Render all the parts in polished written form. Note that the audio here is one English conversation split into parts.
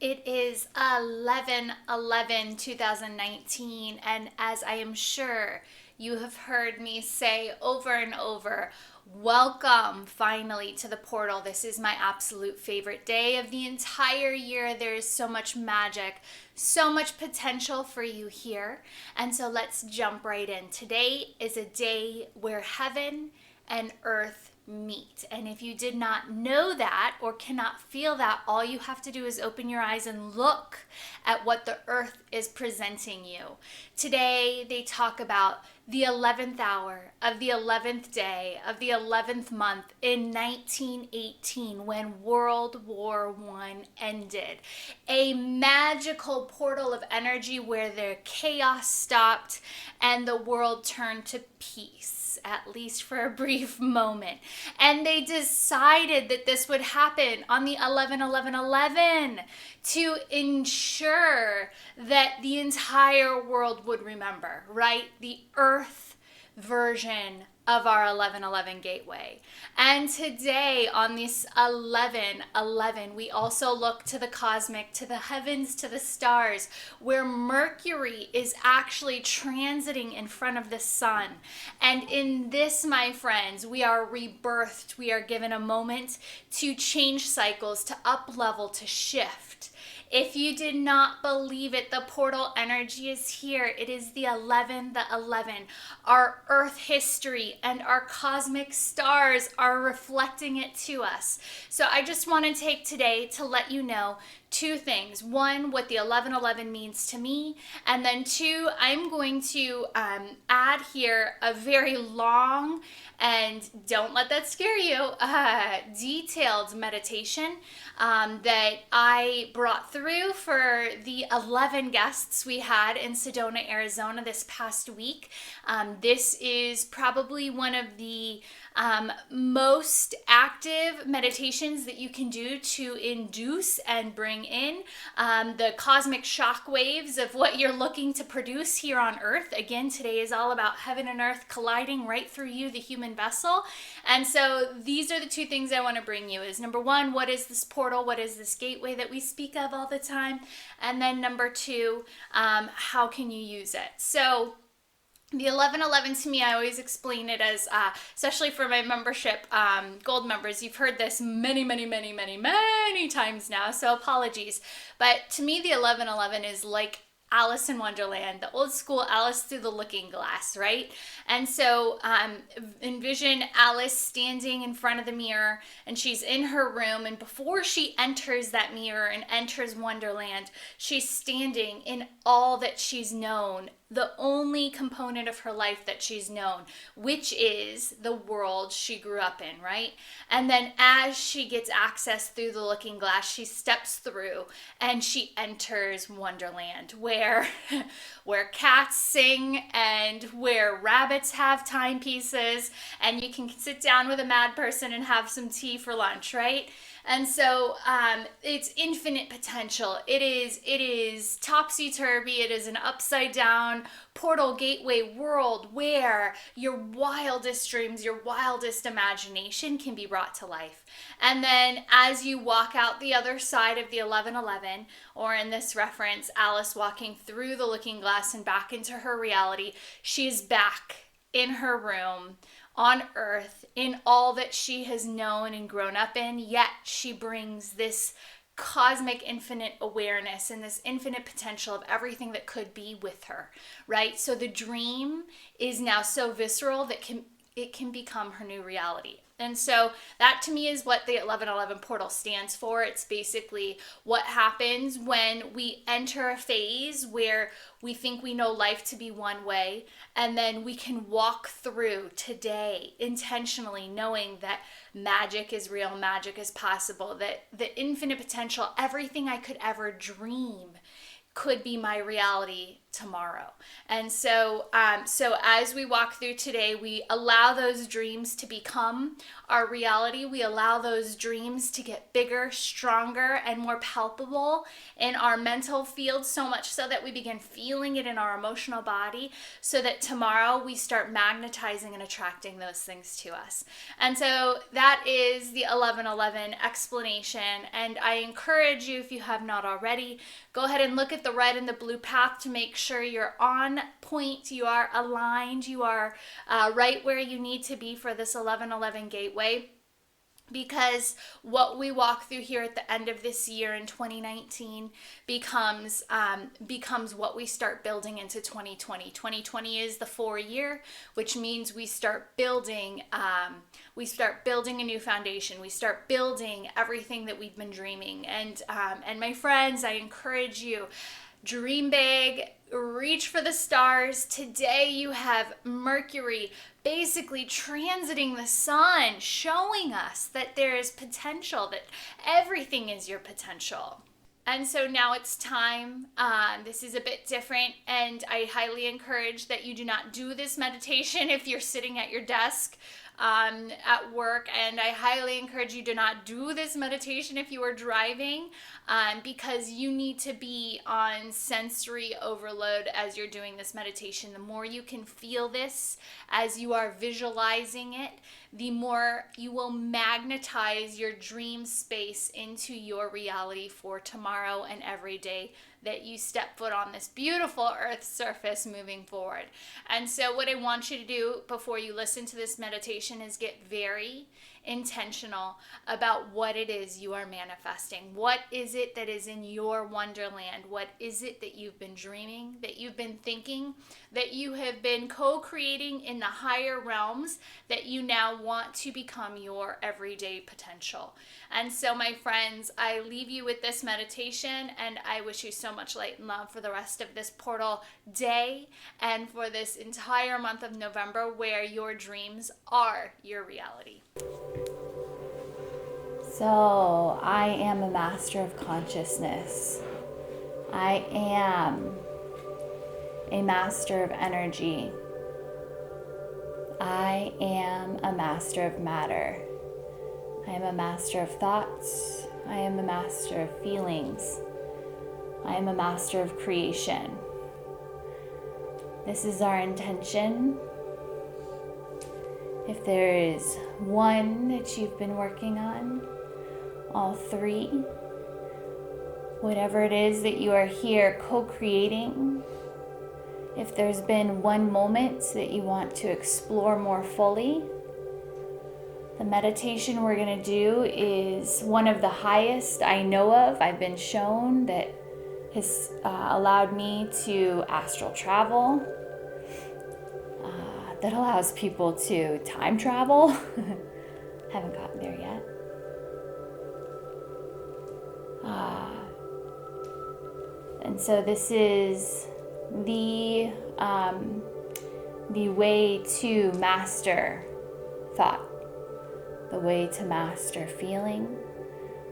It is 11/11/2019, and as I am sure you have heard me say over and over, welcome finally to the portal. This is my absolute favorite day of the entire year. There is so much magic, so much potential for you here. And so let's jump right in. Today is a day where heaven and earth meet. And if you did not know that or cannot feel that, all you have to do is open your eyes and look at what the earth is presenting you. Today, they talk about the 11th hour of the 11th day of the 11th month in 1918 when World War I ended. A magical portal of energy where the chaos stopped and the world turned to peace, at least for a brief moment. And they decided that this would happen on the 11/11/11 to ensure that the entire world would remember, right? The earth version of our 11/11 gateway. And today on this 11/11, we also look to the cosmic, to the heavens, to the stars, where Mercury is actually transiting in front of the sun. And in this, my friends, we are rebirthed. We are given a moment to change cycles, to up level, to shift. If you did not believe it, the portal energy is here. It is the 11. Our earth history and our cosmic stars are reflecting it to us. So I just want to take today to let you know two things. One, what the 11/11 means to me. And then two, I'm going to add here a very long, and don't let that scare you, detailed meditation that I brought through for the 11 guests we had in Sedona, Arizona this past week. This is probably one of the most active meditations that you can do to induce and bring in the cosmic shock waves of what you're looking to produce here on earth. Again, today is all about heaven and earth colliding right through you, the human vessel. And so these are the two things I want to bring you is number one, what is this portal? What is this gateway that we speak of all the time? And then number two, how can you use it? So the 11/11 to me, I always explain it as, especially for my membership, gold members, you've heard this many times now, so apologies. But to me, the 11/11 is like Alice in Wonderland, the old school Alice through the looking glass, right? And so envision Alice standing in front of the mirror and she's in her room, and before she enters that mirror and enters Wonderland, she's standing in all that she's known, the only component of her life that she's known, which is the world she grew up in, right? And then as she gets access through the looking glass, she steps through and she enters Wonderland, where cats sing and where rabbits have timepieces, and you can sit down with a mad person and have some tea for lunch, right? And so it's infinite potential. It is topsy-turvy. It is an upside down portal gateway world where your wildest dreams, your wildest imagination can be brought to life. And then as you walk out the other side of the 11/11, or in this reference, Alice walking through the looking glass and back into her reality, she's back in her room on earth in all that she has known and grown up in, yet she brings this cosmic infinite awareness and this infinite potential of everything that could be with her, right? So the dream is now so visceral that it can become her new reality. And so that to me is what the 11/11 portal stands for. It's basically what happens when we enter a phase where we think we know life to be one way, and then we can walk through today intentionally knowing that magic is real, magic is possible, that the infinite potential, everything I could ever dream could be my reality tomorrow. And so as we walk through today, we allow those dreams to become our reality. We allow those dreams to get bigger, stronger, and more palpable in our mental field, so much so that we begin feeling it in our emotional body, so that tomorrow we start magnetizing and attracting those things to us. And so that is the 1111 explanation. And I encourage you, if you have not already, go ahead and look at the red and the blue path to make sure you're on point, you are aligned, you are right where you need to be for this 1111 gateway. Because what we walk through here at the end of this year in 2019 becomes what we start building into 2020. 2020 is the 4-year, which means we start building a new foundation. We start building everything that we've been dreaming. And my friends, I encourage you, dream big, reach for the stars. Today you have Mercury basically transiting the sun, showing us that there is potential, that everything is your potential. And so now it's time. This is a bit different, and I highly encourage that you do not do this meditation if you're sitting at your desk at work, and I highly encourage you to not do this meditation if you are driving, because you need to be on sensory overload as you're doing this meditation. The more you can feel this as you are visualizing it, the more you will magnetize your dream space into your reality for tomorrow and every day that you step foot on this beautiful earth surface moving forward. And so what I want you to do before you listen to this meditation is get very intentional about what it is you are manifesting. What is it that is in your wonderland? What is it that you've been dreaming, that you've been thinking, that you have been co-creating in the higher realms, that you now want to become your everyday potential? And so, my friends, I leave you with this meditation, and I wish you so much light and love for the rest of this portal day and for this entire month of November, where your dreams are your reality. So, I am a master of consciousness. I am a master of energy. I am a master of matter. I am a master of thoughts. I am a master of feelings. I am a master of creation. This is our intention. If there is one that you've been working on, all three, whatever it is that you are here co-creating, if there's been one moment that you want to explore more fully, the meditation we're going to do is one of the highest I know of. I've been shown that has allowed me to astral travel, that allows people to time travel. Haven't gotten there yet. And so this is the way to master thought, the way to master feeling,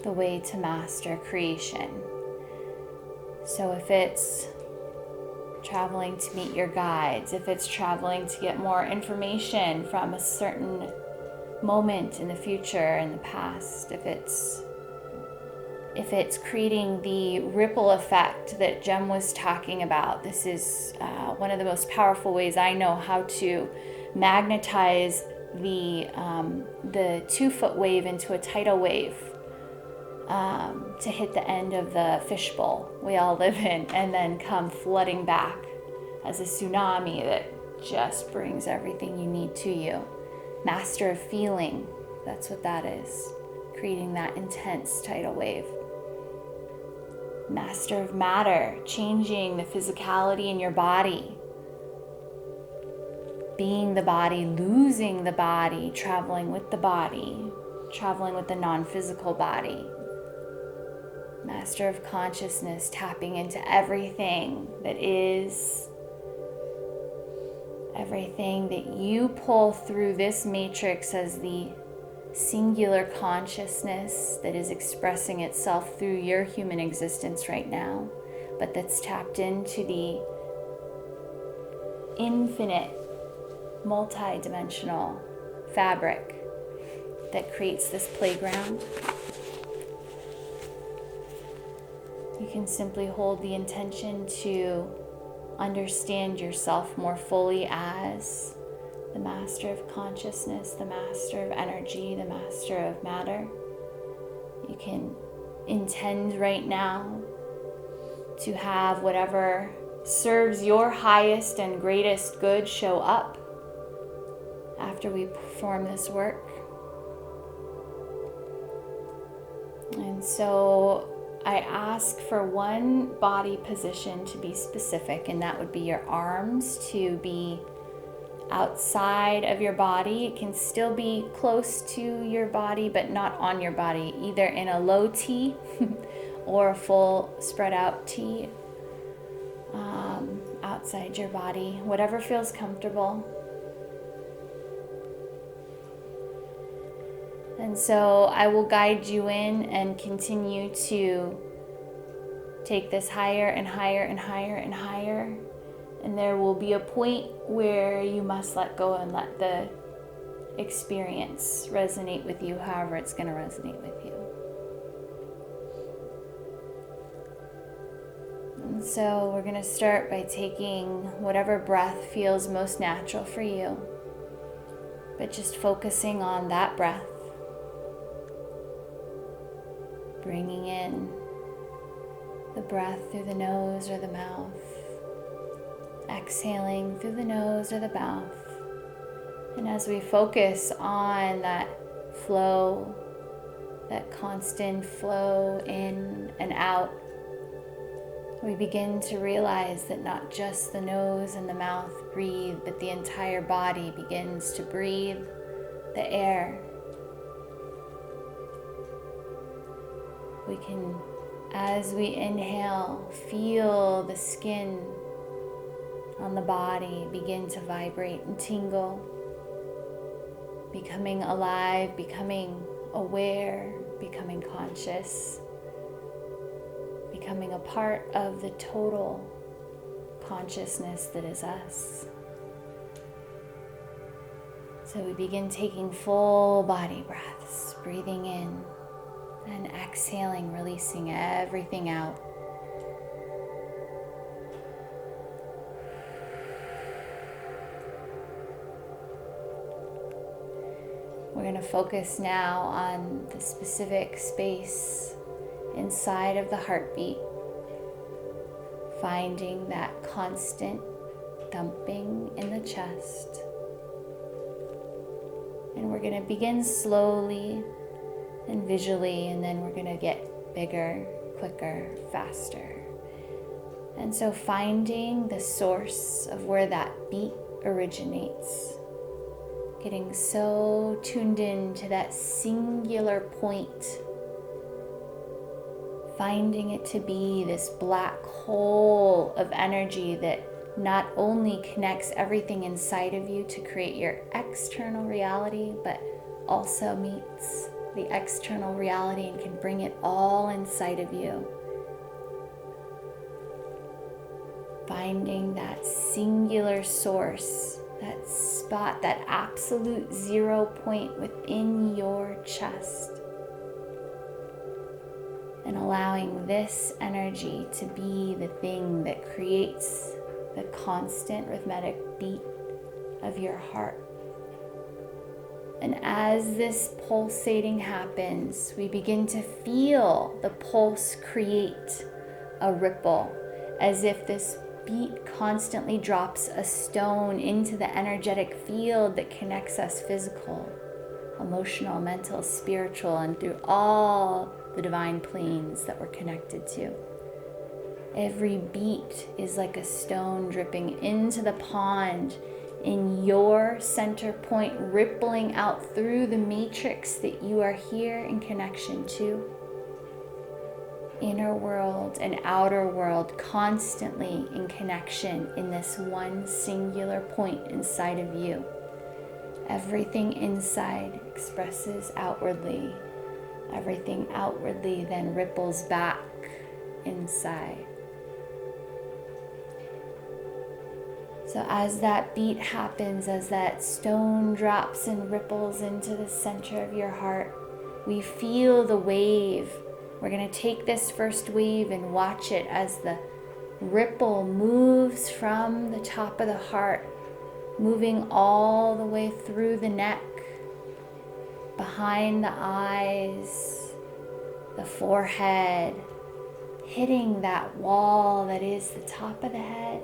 the way to master creation. So if it's traveling to meet your guides, if it's traveling to get more information from a certain moment in the future, in the past, if it's creating the ripple effect that Jem was talking about, this is one of the most powerful ways I know how to magnetize the 2-foot wave into a tidal wave, to hit the end of the fishbowl we all live in, and then come flooding back as a tsunami that just brings everything you need to you. Master of feeling, that's what that is, creating that intense tidal wave. Master of matter, changing the physicality in your body, being the body, losing the body, traveling with the body, traveling with the non-physical body. Master of consciousness, tapping into everything that is, everything that you pull through this matrix as the singular consciousness that is expressing itself through your human existence right now, but that's tapped into the infinite, multi-dimensional fabric that creates this playground. You can simply hold the intention to understand yourself more fully as the master of consciousness, the master of energy, the master of matter. You can intend right now to have whatever serves your highest and greatest good show up after we perform this work. And so I ask for one body position to be specific, and that would be your arms to be outside of your body. It can still be close to your body, but not on your body, either in a low T or a full spread out T, outside your body, whatever feels comfortable. And so I will guide you in and continue to take this higher and higher and higher and higher. And there will be a point where you must let go and let the experience resonate with you, however it's going to resonate with you. And so we're going to start by taking whatever breath feels most natural for you, but just focusing on that breath. Bringing in the breath through the nose or the mouth. Exhaling through the nose or the mouth. And as we focus on that flow, that constant flow in and out, we begin to realize that not just the nose and the mouth breathe, but the entire body begins to breathe the air. We can, as we inhale, feel the skin on the body begin to vibrate and tingle, becoming alive, becoming aware, becoming conscious, becoming a part of the total consciousness that is us. So we begin taking full body breaths, breathing in and exhaling, releasing everything out. We're going to focus now on the specific space inside of the heartbeat, finding that constant thumping in the chest. And we're going to begin slowly and visually, and then we're going to get bigger, quicker, faster. And so finding the source of where that beat originates, getting so tuned in to that singular point, finding it to be this black hole of energy that not only connects everything inside of you to create your external reality, but also meets the external reality and can bring it all inside of you. Finding that singular source, that spot, that absolute 0 point within your chest. And allowing this energy to be the thing that creates the constant rhythmic beat of your heart. And as this pulsating happens, we begin to feel the pulse create a ripple, as if this beat constantly drops a stone into the energetic field that connects us physical, emotional, mental, spiritual, and through all the divine planes that we're connected to. Every beat is like a stone dripping into the pond in your center point, rippling out through the matrix that you are here in connection to. Inner world and outer world constantly in connection in this one singular point inside of you. Everything inside expresses outwardly. Everything outwardly then ripples back inside. So as that beat happens, as that stone drops and ripples into the center of your heart, we feel the wave. We're going to take this first wave and watch it as the ripple moves from the top of the heart, moving all the way through the neck, behind the eyes, the forehead, hitting that wall that is the top of the head,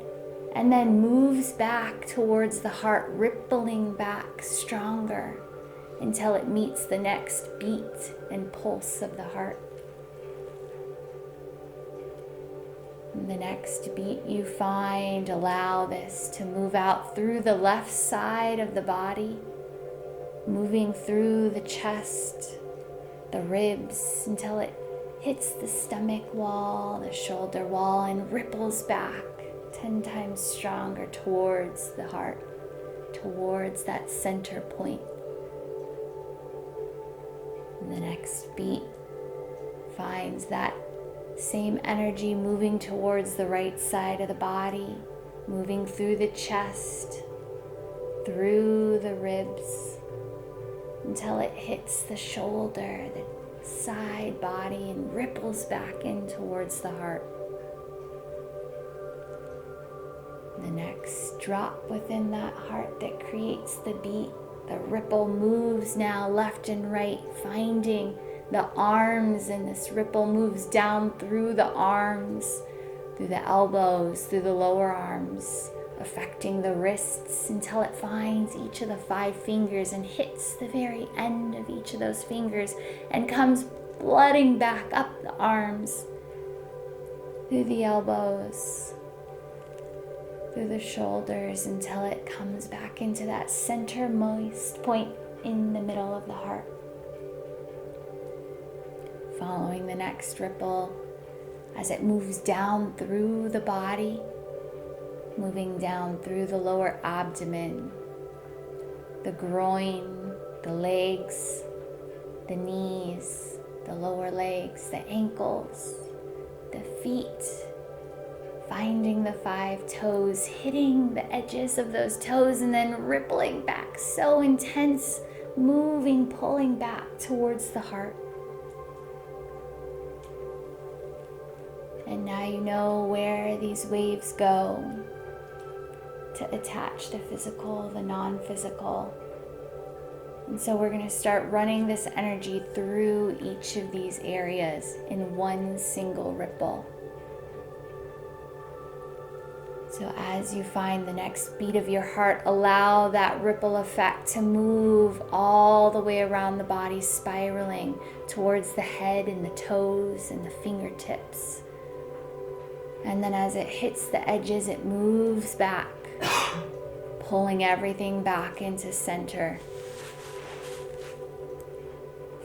and then moves back towards the heart, rippling back stronger until it meets the next beat and pulse of the heart. And the next beat you find, allow this to move out through the left side of the body, moving through the chest, the ribs, until it hits the stomach wall, the shoulder wall, and ripples back 10 times stronger towards the heart, towards that center point. And the next beat finds that same energy moving towards the right side of the body, moving through the chest, through the ribs, until it hits the shoulder, the side body, and ripples back in towards the heart. The next drop within that heart that creates the beat, the ripple moves now left and right, finding the arms, and this ripple moves down through the arms, through the elbows, through the lower arms, affecting the wrists until it finds each of the 5 fingers and hits the very end of each of those fingers and comes flooding back up the arms, through the elbows, through the shoulders, until it comes back into that centermost point in the middle of the heart. Following the next ripple as it moves down through the body, moving down through the lower abdomen, the groin, the legs, the knees, the lower legs, the ankles, the feet, finding the 5 toes, hitting the edges of those toes, and then rippling back, so intense, moving, pulling back towards the heart. And now you know where these waves go to attach the physical, the non-physical. And so we're going to start running this energy through each of these areas in one single ripple. So as you find the next beat of your heart, allow that ripple effect to move all the way around the body, spiraling towards the head and the toes and the fingertips. And then as it hits the edges, it moves back, pulling everything back into center.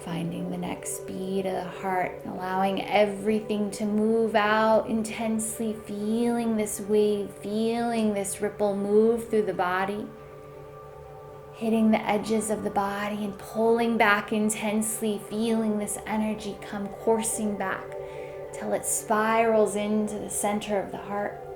Finding the next beat of the heart, allowing everything to move out intensely, feeling this wave, feeling this ripple move through the body, hitting the edges of the body and pulling back intensely, feeling this energy come coursing back till it spirals into the center of the heart.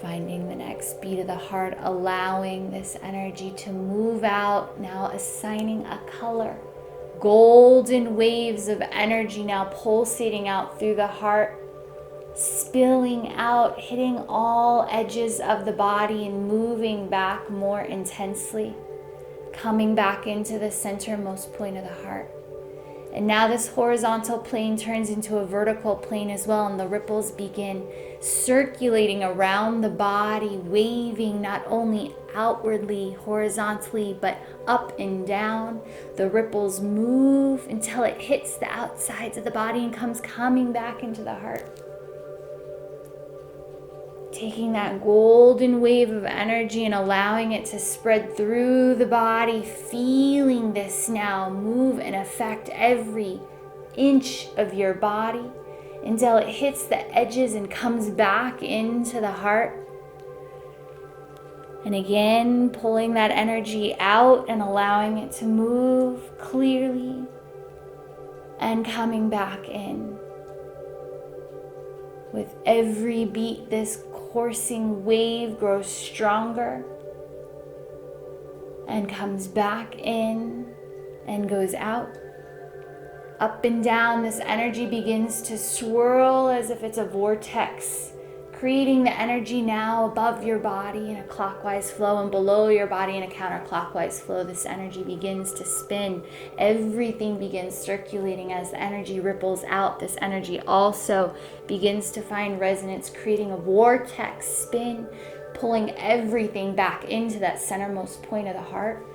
Finding the next beat of the heart, allowing this energy to move out, now assigning a color. Golden waves of energy now pulsating out through the heart, spilling out, hitting all edges of the body and moving back more intensely, coming back into the centermost point of the heart. And now this horizontal plane turns into a vertical plane as well, and the ripples begin circulating around the body, waving not only outwardly, horizontally, but up and down. The ripples move until it hits the outsides of the body and comes coming back into the heart. Taking that golden wave of energy and allowing it to spread through the body, feeling this now move and affect every inch of your body until it hits the edges and comes back into the heart. And again, pulling that energy out and allowing it to move clearly and coming back in. With every beat, this coursing wave grows stronger and comes back in and goes out. Up and down, this energy begins to swirl as if it's a vortex, creating the energy now above your body in a clockwise flow and below your body in a counterclockwise flow. This energy begins to spin. Everything begins circulating as the energy ripples out. This energy also begins to find resonance, creating a vortex spin, pulling everything back into that centermost point of the heart.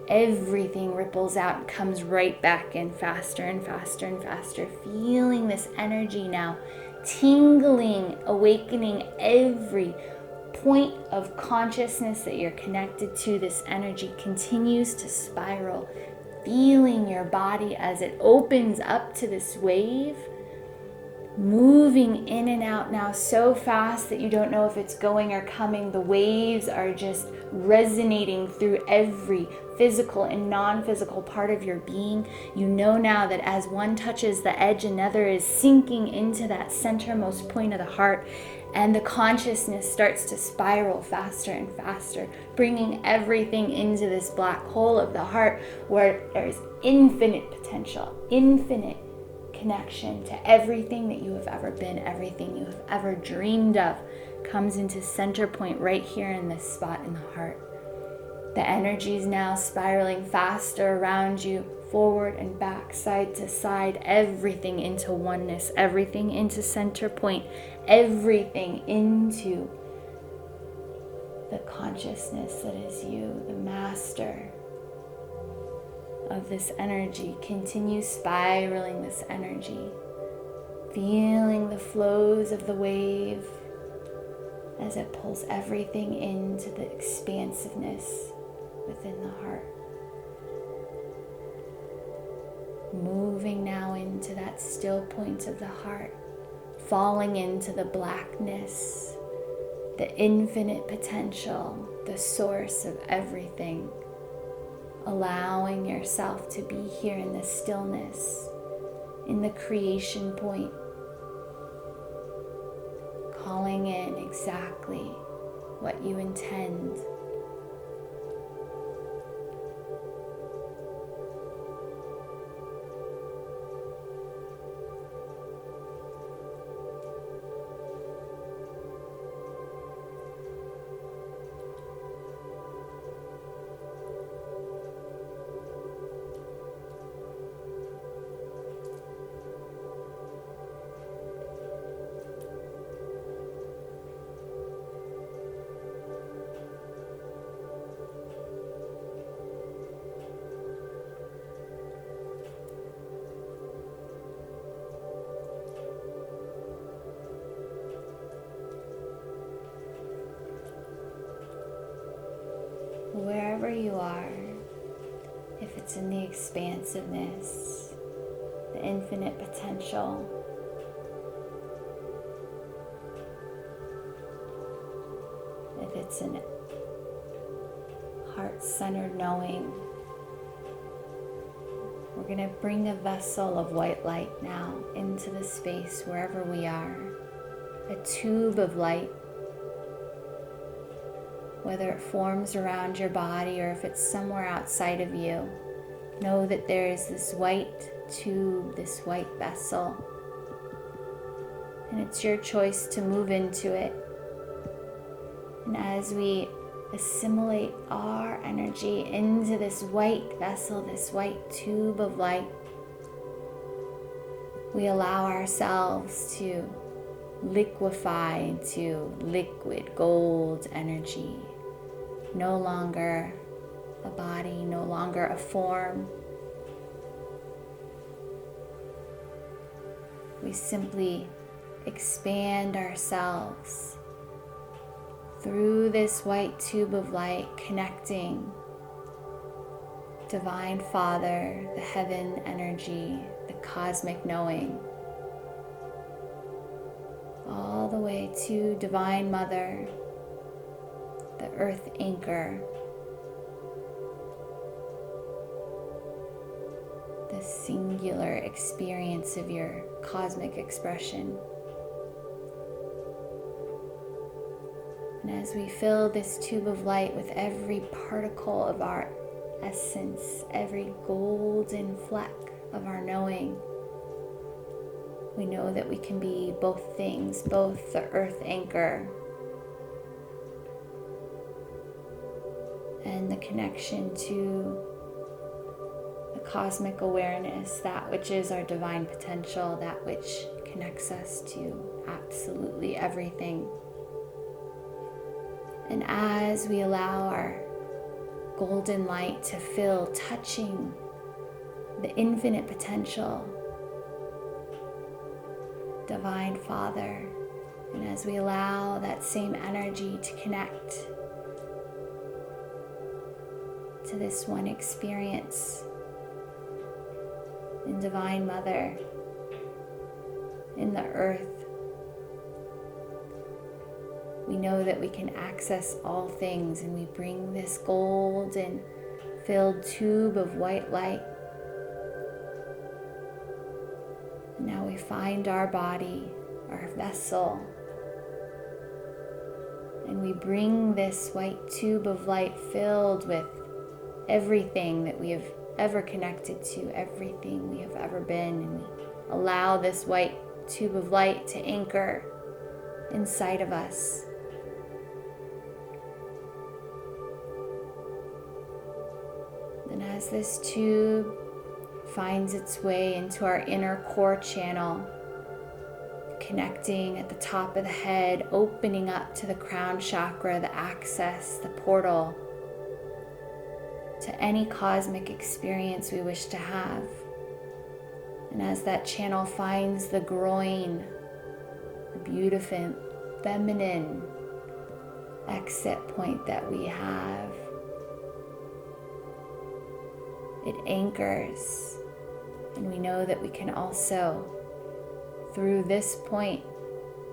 Everything ripples out and comes right back in faster and faster and faster, feeling this energy now tingling, awakening every point of consciousness that you're connected to. This energy continues to spiral, feeling your body as it opens up to this wave, moving in and out now so fast that you don't know if it's going or coming. The waves are just resonating through every physical and non-physical part of your being. You know now that as one touches the edge, another is sinking into that centermost point of the heart, and the consciousness starts to spiral faster and faster, bringing everything into this black hole of the heart where there's infinite potential, infinite connection to everything that you have ever been, everything you have ever dreamed of comes into center point right here in this spot in the heart. The energy is now spiraling faster around you, forward and back, side to side, everything into oneness, everything into center point, everything into the consciousness that is you, the master of this energy. Continue spiraling this energy, feeling the flows of the wave as it pulls everything into the expansiveness within the heart. Moving now into that still point of the heart, falling into the blackness, the infinite potential, the source of everything. Allowing yourself to be here in the stillness, in the creation point, calling in exactly what you intend. Wherever you are, if it's in the expansiveness, the infinite potential, if it's in heart-centered knowing, we're going to bring a vessel of white light now into the space wherever we are, a tube of light. Whether it forms around your body or if it's somewhere outside of you, know that there is this white tube, this white vessel, and it's your choice to move into it. And as we assimilate our energy into this white vessel, this white tube of light, we allow ourselves to liquefy into liquid gold energy. No longer a body, no longer a form. We simply expand ourselves through this white tube of light, connecting Divine Father, the heaven energy, the cosmic knowing, all the way to Divine Mother, the earth anchor, the singular experience of your cosmic expression. And as we fill this tube of light with every particle of our essence, every golden fleck of our knowing, we know that we can be both things, both the earth anchor and the connection to the cosmic awareness, that which is our divine potential, that which connects us to absolutely everything. And as we allow our golden light to fill, touching the infinite potential, Divine Father, and as we allow that same energy to connect to this one experience in Divine Mother, in the earth, we know that we can access all things, and we bring this golden filled tube of white light. And now we find our body, our vessel, and we bring this white tube of light filled with everything that we have ever connected to, everything we have ever been, and we allow this white tube of light to anchor inside of us. And as this tube finds its way into our inner core channel, connecting at the top of the head, opening up to the crown chakra, the access, the portal to any cosmic experience we wish to have. And as that channel finds the groin, the beautiful feminine exit point that we have, it anchors, and we know that we can also, through this point,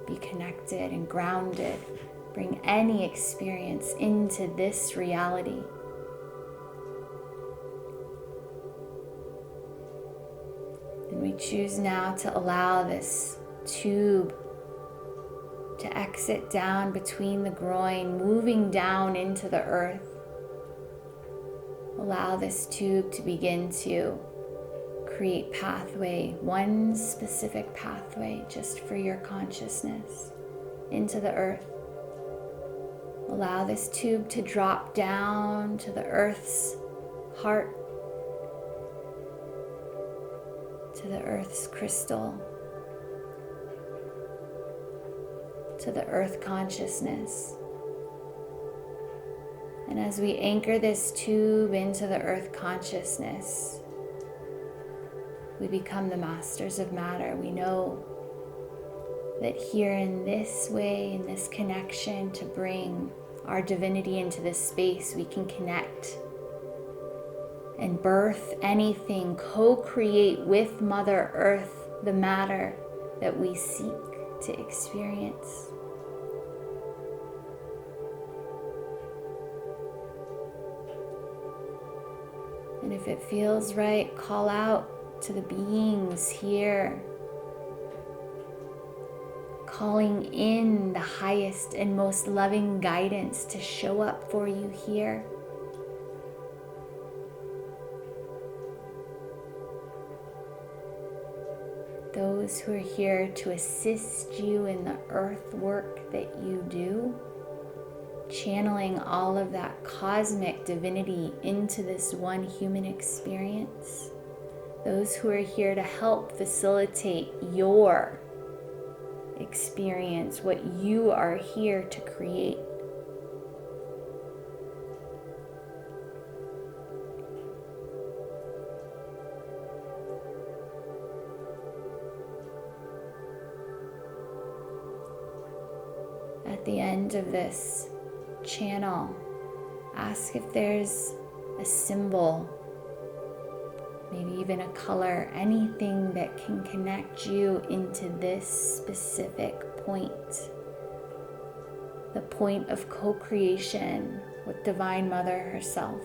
be connected and grounded, bring any experience into this reality. And we choose now to allow this tube to exit down between the groin, moving down into the earth. Allow this tube to begin to create pathway, one specific pathway just for your consciousness into the earth. Allow this tube to drop down to the earth's heart, to the earth's crystal, to the earth consciousness. And as we anchor this tube into the earth consciousness, we become the masters of matter. We know that here in this way, in this connection to bring our divinity into this space, we can connect and birth anything, co-create with Mother Earth the matter that we seek to experience. And if it feels right, call out to the beings here, calling in the highest and most loving guidance to show up for you here. Those who are here to assist you in the earth work that you do, channeling all of that cosmic divinity into this one human experience. Those who are here to help facilitate your experience, what you are here to create. At the end of this channel, ask if there's a symbol, maybe even a color, anything that can connect you into this specific point, the point of co-creation with Divine Mother herself.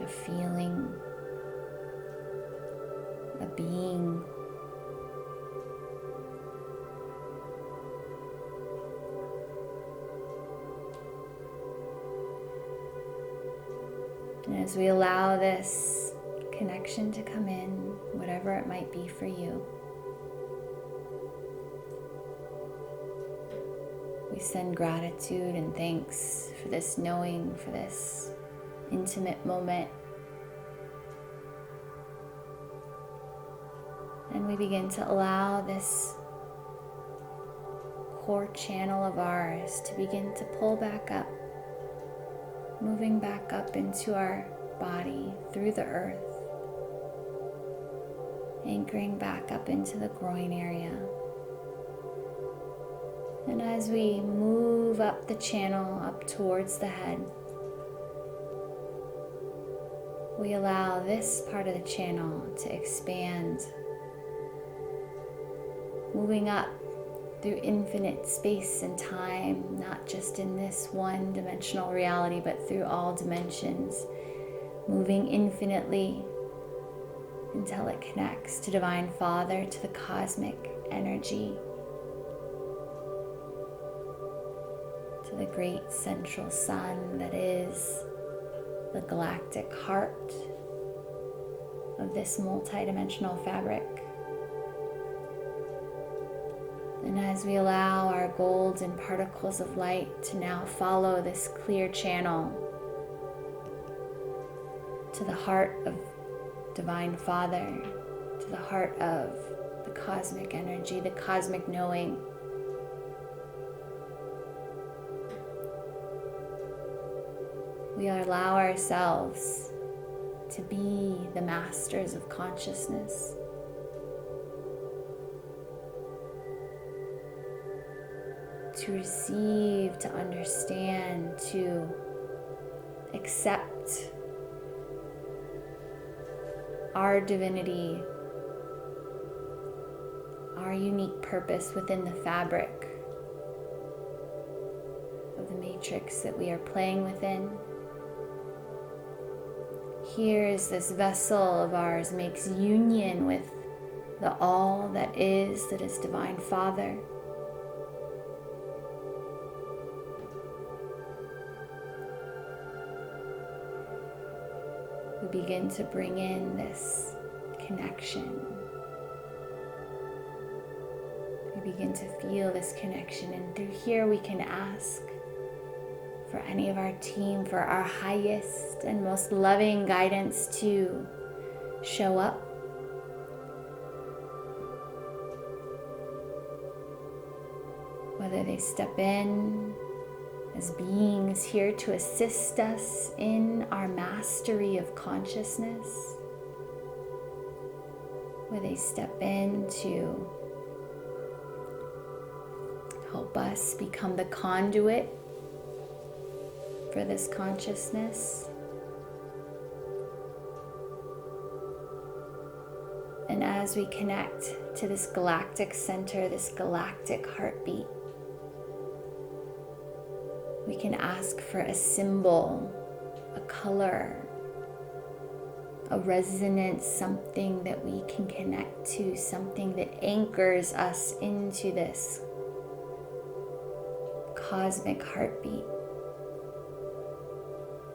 A feeling, a being, And as we allow this connection to come in, whatever it might be for you, we send gratitude and thanks for this knowing, for this intimate moment. And we begin to allow this core channel of ours to begin to pull back up, moving back up into our body through the earth, anchoring back up into the groin area. And as we move up the channel, up towards the head, we allow this part of the channel to expand, moving up through infinite space and time, not just in this one-dimensional reality, but through all dimensions, moving infinitely until it connects to Divine Father, to the cosmic energy, to the great central sun that is the galactic heart of this multidimensional fabric. And as we allow our golden particles of light to now follow this clear channel to the heart of Divine Father, to the heart of the cosmic energy, the cosmic knowing, we allow ourselves to be the masters of consciousness, to receive, to understand, to accept our divinity, our unique purpose within the fabric of the matrix that we are playing within. Here is this vessel of ours makes union with the all that is Divine Father. We begin to bring in this connection. We begin to feel this connection, and through here we can ask for any of our team, for our highest and most loving guidance to show up. Whether they step in as beings here to assist us in our mastery of consciousness, where they step in to help us become the conduit for this consciousness. And as we connect to this galactic center, this galactic heartbeat, we can ask for a symbol, a color, a resonance, something that we can connect to, something that anchors us into this cosmic heartbeat.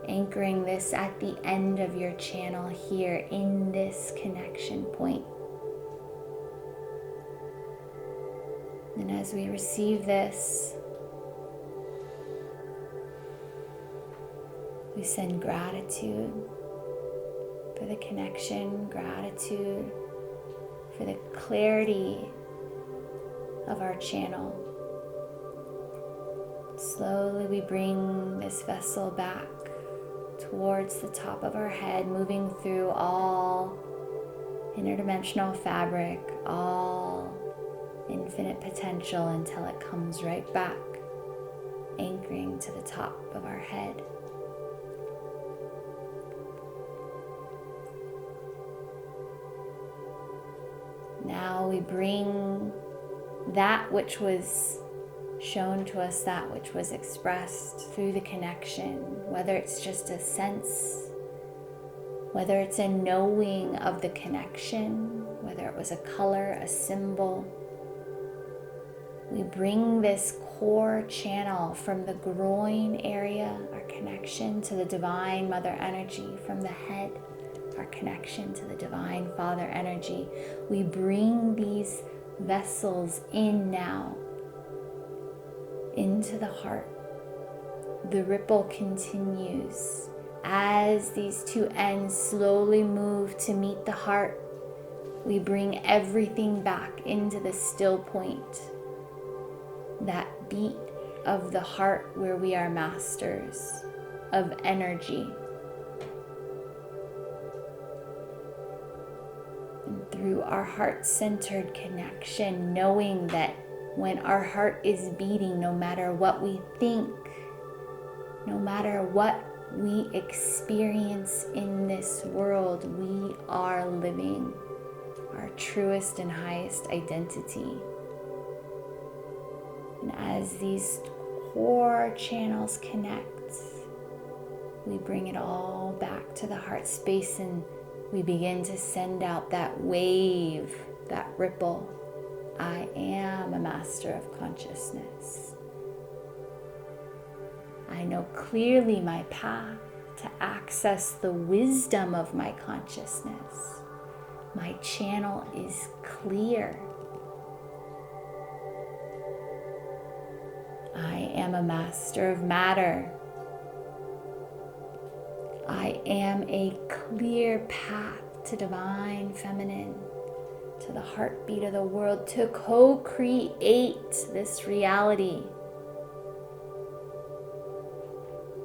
Anchoring this at the end of your channel here in this connection point. And as we receive this, we send gratitude for the connection, gratitude for the clarity of our channel. Slowly we bring this vessel back towards the top of our head, moving through all interdimensional fabric, all infinite potential until it comes right back, anchoring to the top of our head. Now we bring that which was shown to us, that which was expressed through the connection, whether it's just a sense, whether it's a knowing of the connection, whether it was a color, a symbol. We bring this core channel from the groin area, our connection to the divine mother energy, from the head, our connection to the divine father energy. We bring these vessels in now into the heart. The ripple continues as these two ends slowly move to meet the heart. We bring everything back into the still point, that beat of the heart where we are masters of energy. And through our heart-centered connection, knowing that when our heart is beating, no matter what we think, no matter what we experience in this world, we are living our truest and highest identity. And as these core channels connect, we bring it all back to the heart space and we begin to send out that wave, that ripple. I am a master of consciousness. I know clearly my path to access the wisdom of my consciousness. My channel is clear. I am a master of matter. I am a clear path to divine feminine, to the heartbeat of the world, to co-create this reality.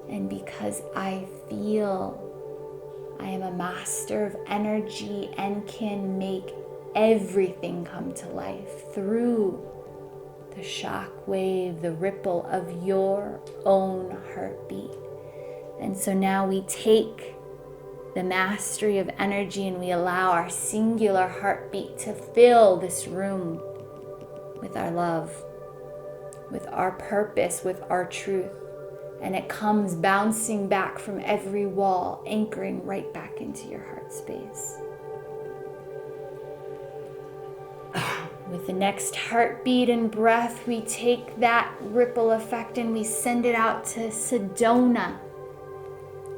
And because I feel I am a master of energy and can make everything come to life through the shock wave, the ripple of your own heartbeat. And so now we take the mastery of energy and we allow our singular heartbeat to fill this room with our love, with our purpose, with our truth. And it comes bouncing back from every wall, anchoring right back into your heart space. With the next heartbeat and breath, we take that ripple effect and we send it out to Sedona.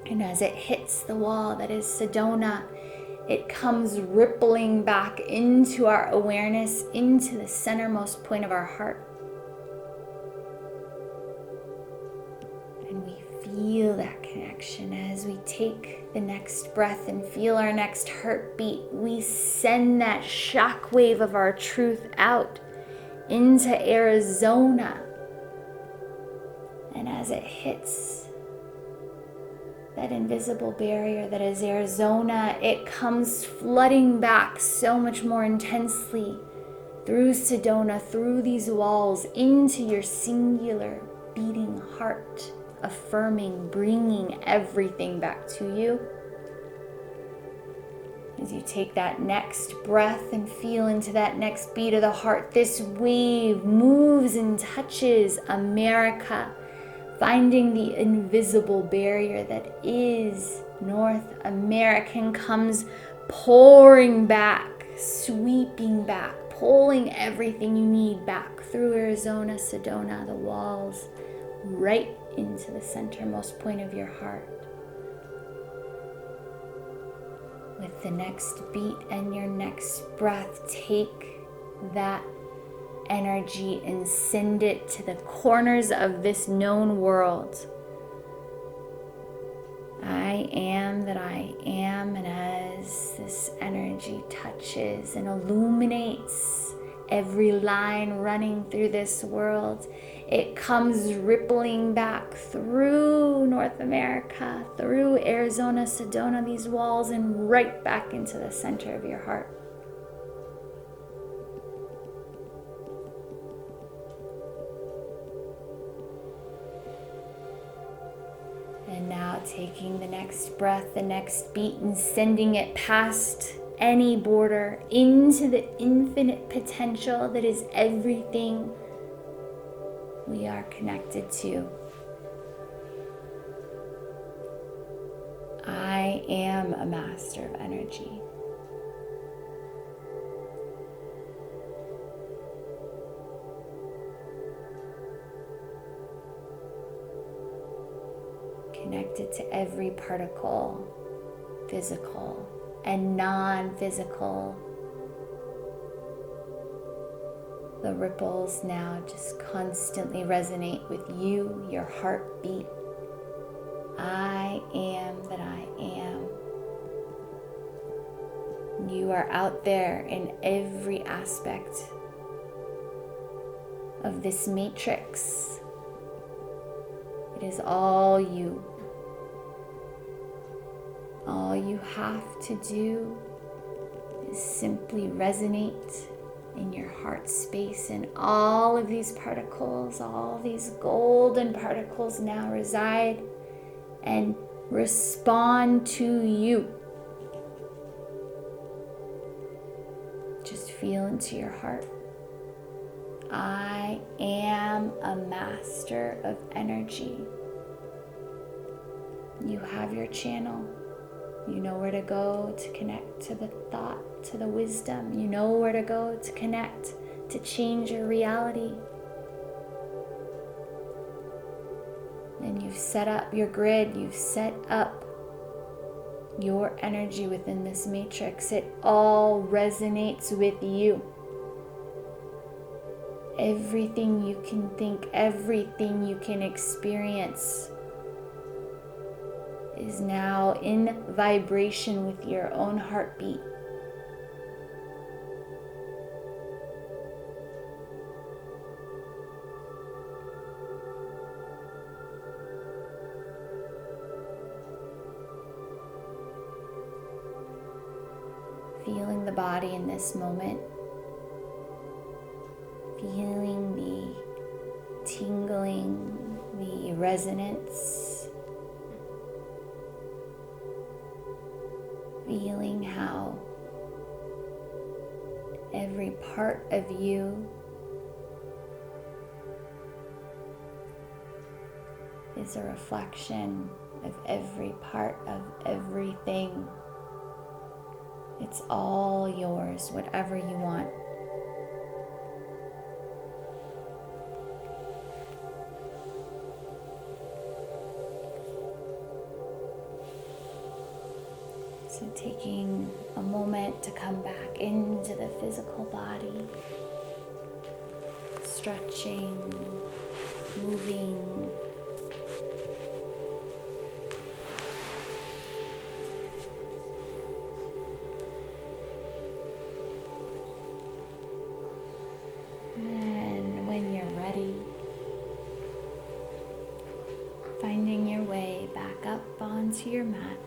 And as it hits the wall that is Sedona, it comes rippling back into our awareness, into the centermost point of our heart. And we feel that connection as we take the next breath and feel our next heartbeat. We send that shock wave of our truth out into Arizona. And as it hits that invisible barrier that is Arizona, it comes flooding back so much more intensely through Sedona, through these walls, into your singular beating heart, affirming, bringing everything back to you. As you take that next breath and feel into that next beat of the heart, this wave moves and touches America, finding the invisible barrier that is North America, and comes pouring back, sweeping back, pulling everything you need back through Arizona, Sedona, the walls, right into the centermost point of your heart. With the next beat and your next breath, take that energy and send it to the corners of this known world. I am that I am, and as this energy touches and illuminates every line running through this world, it comes rippling back through North America, through Arizona, Sedona, these walls, and right back into the center of your heart. And now taking the next breath, the next beat, and sending it past any border into the infinite potential that is everything we are connected to. I am a master of energy. connected to every particle, physical and non-physical. The ripples now just constantly resonate with you, your heartbeat. I am that I am. You are out there in every aspect of this matrix. It is all you. All you have to do is simply resonate in your heart space, and all of these particles, all these golden particles now reside and respond to you. Just feel into your heart. I am a master of energy. You have your channel. You know where to go to connect to the thought, to the wisdom. You know where to go to connect, to change your reality. And you've set up your grid. You've set up your energy within this matrix. It all resonates with you. Everything you can think, everything you can experience is now in vibration with your own heartbeat. Feeling the body in this moment. Feeling the tingling, the resonance. Feeling how every part of you is a reflection of every part of everything. It's all yours, whatever you want. So taking a moment to come back into the physical body, stretching, moving. And when you're ready, finding your way back up onto your mat.